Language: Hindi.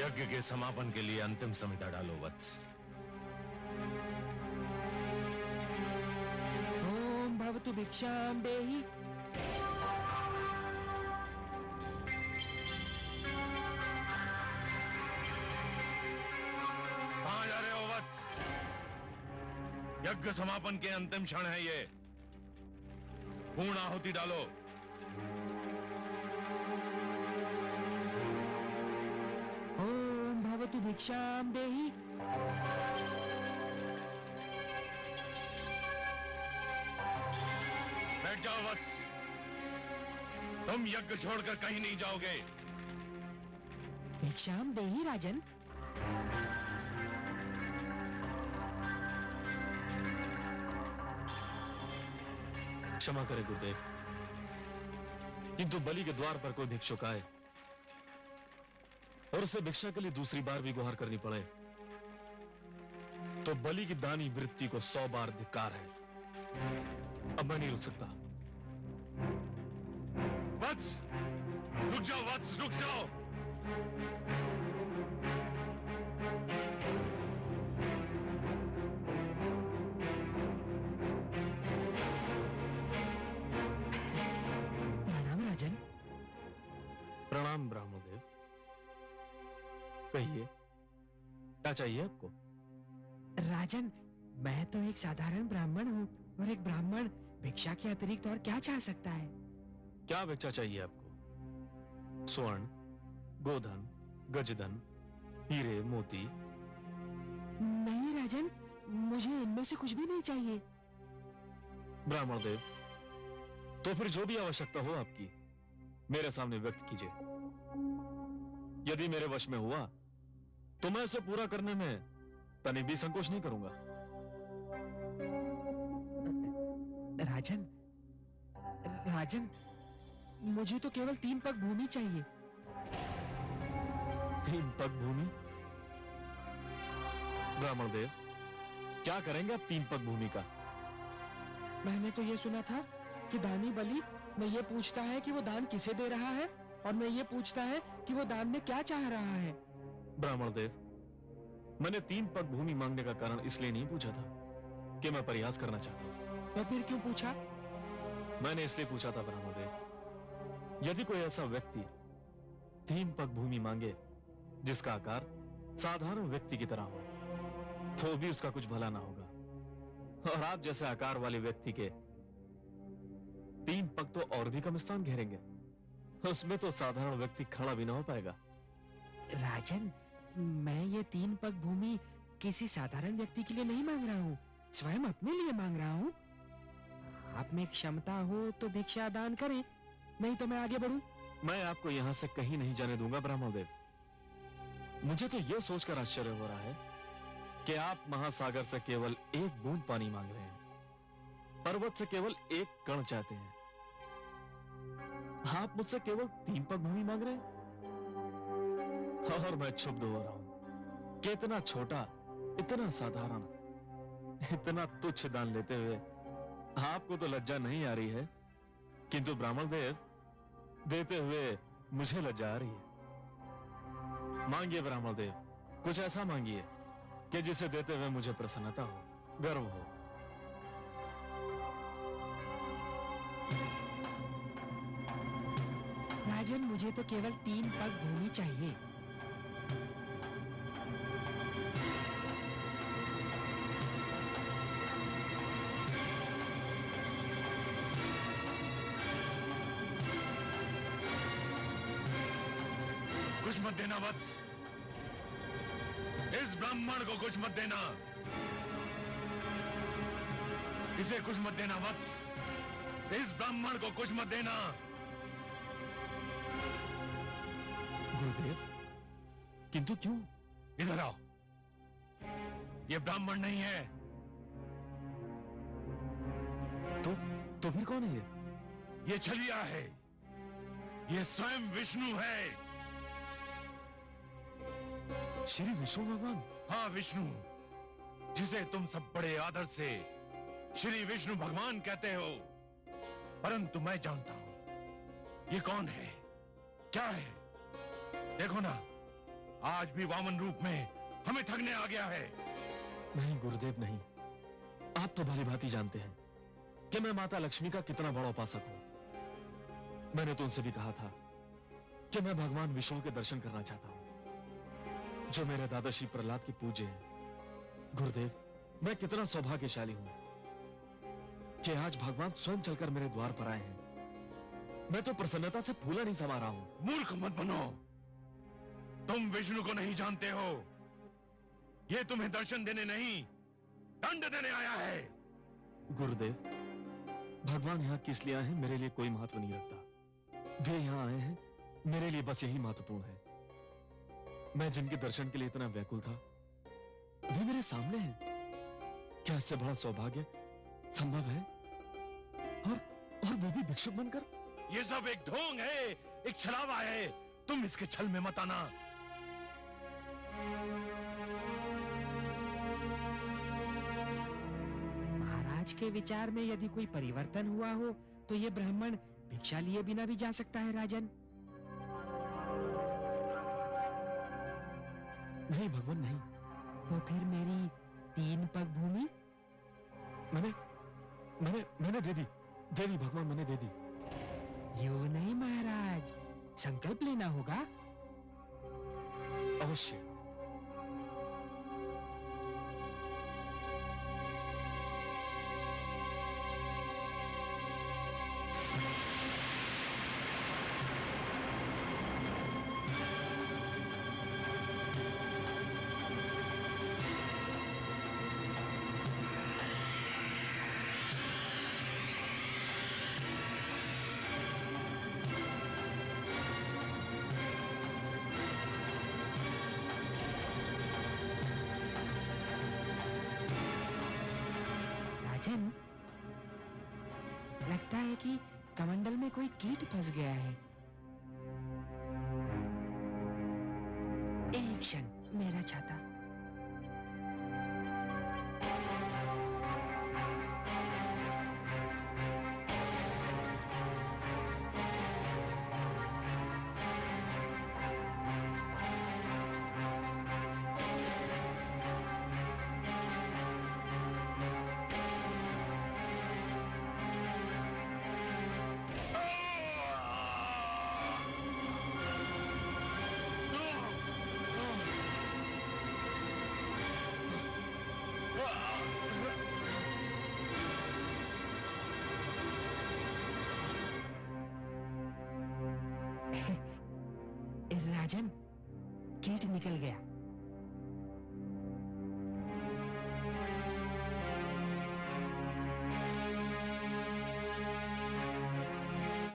यज्ञ के समापन के लिए अंतिम संहिता डालो वत्स। ओम भवतु भिक्षाम देहि। कहां जा रहे हो वत्स? यज्ञ समापन के अंतिम क्षण है ये। पूर्ण आहुति डालो। ओम भवतु भिक्षाम देहि। बैठ जाओ वत्स। तुम यज्ञ छोड़कर कहीं नहीं जाओगे। भिक्षाम देहि राजन। क्षमा करें गुरुदेव, किंतु बलि के द्वार पर कोई भिक्षुक आए और उसे भिक्षा के लिए दूसरी बार भी गुहार करनी पड़े तो बलि की दानी वृत्ति को 100 बार धिक्कार है। अब मैं नहीं रुक सकता। वत्स, रुक जाओ वत्स, रुक जाओ। प्रणाम राजन। प्रणाम ब्राह्मणदेव। कहिए, क्या चाहिए आपको? राजन, मैं तो एक साधारण ब्राह्मण हूँ और एक ब्राह्मण भिक्षा के अतिरिक्त और क्या चाह सकता है? क्या भिक्षा चाहिए आपको? स्वर्ण, गोधन, गजधन, हीरे, मोती? नहीं राजन, मुझे इनमें से कुछ भी नहीं चाहिए। ब्राह्मणदेव, तो फिर जो भी आवश्यकता हो आपकी मेरे सामने व्यक्त कीजिए। यदि मेरे वश में हुआ तो मैं उसे पूरा करने में तनिक भी संकोच नहीं करूंगा। राजन, राजन, मुझे तो केवल 3 पग भूमि चाहिए। 3 पग भूमि? ब्राह्मणदेव, क्या करेंगे आप 3 पग भूमि का? मैंने तो ये सुना था कि दानी बलि में ये पूछता है कि वो दान किसे दे रहा है और मैं ये पूछता है कि वो दान में क्या चाह रहा है। ब्राह्मणदेव, मैंने 3 पग भूमि मांगने का कारण इसलिए नहीं पूछा था कि मैं प्रयास करना चाहता हूं। तो फिर क्यों पूछा? मैंने इसलिए पूछा था ब्राह्मणदेव, यदि कोई ऐसा व्यक्ति 3 पग भूमि मांगे जिसका आकार साधारण व्यक्ति की तरह हो तो भी उसका कुछ भला ना होगा, और आप जैसे आकार वाले व्यक्ति के 3 पग तो और भी कम स्थान घेरेंगे, उसमें तो साधारण व्यक्ति खड़ा भी ना हो पाएगा। राजन, मैं ये 3 पग भूमि किसी साधारण व्यक्ति के लिए नहीं मांग रहा हूँ, स्वयं अपने लिए मांग रहा हूँ। आप में क्षमता हो तो भिक्षा दान करें, नहीं तो मैं आगे बढ़ूं। मैं आपको यहां से कहीं नहीं जाने दूंगा ब्राह्मणदेव। मुझे तो यह सोचकर आश्चर्य हो रहा है कि आप महासागर से केवल 1 बूंद पानी मांग रहे हैं, पर्वत से केवल 1 कण चाहते हैं। आप मुझसे केवल 3 पग भूमि मांग रहे हैं और मैं क्षुब्ध हो रहा हूं कि इतना छोटा, इतना साधारण, इतना तुच्छ दान लेते हुए आपको तो लज्जा नहीं आ रही है, किंतु ब्राह्मणदेव, देते हुए मुझे लज्जा आ रही है। मांगिए ब्राह्मणदेव, कुछ ऐसा मांगिए कि जिसे देते हुए मुझे प्रसन्नता हो, गर्व हो। राजन, मुझे तो केवल 3 पग भूमि चाहिए। कुछ मत देना वत्स, इस ब्राह्मण को कुछ मत देना, इसे कुछ मत देना वत्स, इस ब्राह्मण को कुछ मत देना। गुरुदेव, किंतु क्यों? इधर आओ, ये ब्राह्मण नहीं है। तो फिर कौन है ये? ये छलिया है, ये स्वयं विष्णु है। श्री विष्णु भगवान? हाँ, विष्णु, जिसे तुम सब बड़े आदर से श्री विष्णु भगवान कहते हो, परंतु मैं जानता हूं ये कौन है, क्या है। देखो ना, आज भी वामन रूप में हमें ठगने आ गया है? नहीं गुरुदेव नहीं, आप तो भली भांति जानते हैं कि मैं माता लक्ष्मी का कितना बड़ा उपासक हूं। मैंने तो उनसे भी कहा था कि मैं भगवान विष्णु के दर्शन करना चाहता हूं, जो मेरे दादा श्री प्रहलाद के पूज्य हैं। गुरुदेव, मैं कितना सौभाग्यशाली हूं कि आज भगवान स्वयं चलकर मेरे द्वार पर आए हैं। मैं तो प्रसन्नता से फूला नहीं समा रहा हूं। मूर्ख मत बनो, तुम विष्णु को नहीं जानते हो। ये तुम्हें दर्शन देने नहीं, दंड देने आया है। गुरुदेव, भगवान यहाँ किस लिए आए हैं मेरे लिए कोई महत्व नहीं रखता। वे यहाँ आए हैं मेरे लिए बस यही महत्वपूर्ण है। मैं जिनके दर्शन के लिए इतना व्याकुल था, वे मेरे सामने हैं। क्या इससे बड़ा सौभाग्य संभव है? और वो भी भिक्षुक बनकर। ये सब एक ढोंग है, एक छलावा है। तुम इसके छल में मत आना। महाराज के विचार में यदि कोई परिवर्तन हुआ हो तो ये ब्राह्मण भिक्षा लिए बिना भी जा सकता है राजन। नहीं भगवान नहीं। तो फिर मेरी 3 पग भूमि? मैंने दे दी भगवान, मैंने दे दी। यूं नहीं महाराज, संकल्प लेना होगा। अवश्य। राजन, लगता है कि कमंडल में कोई कीट फंस गया है। एक क्षण, मेरा छाता। राजन, कीट निकल गया।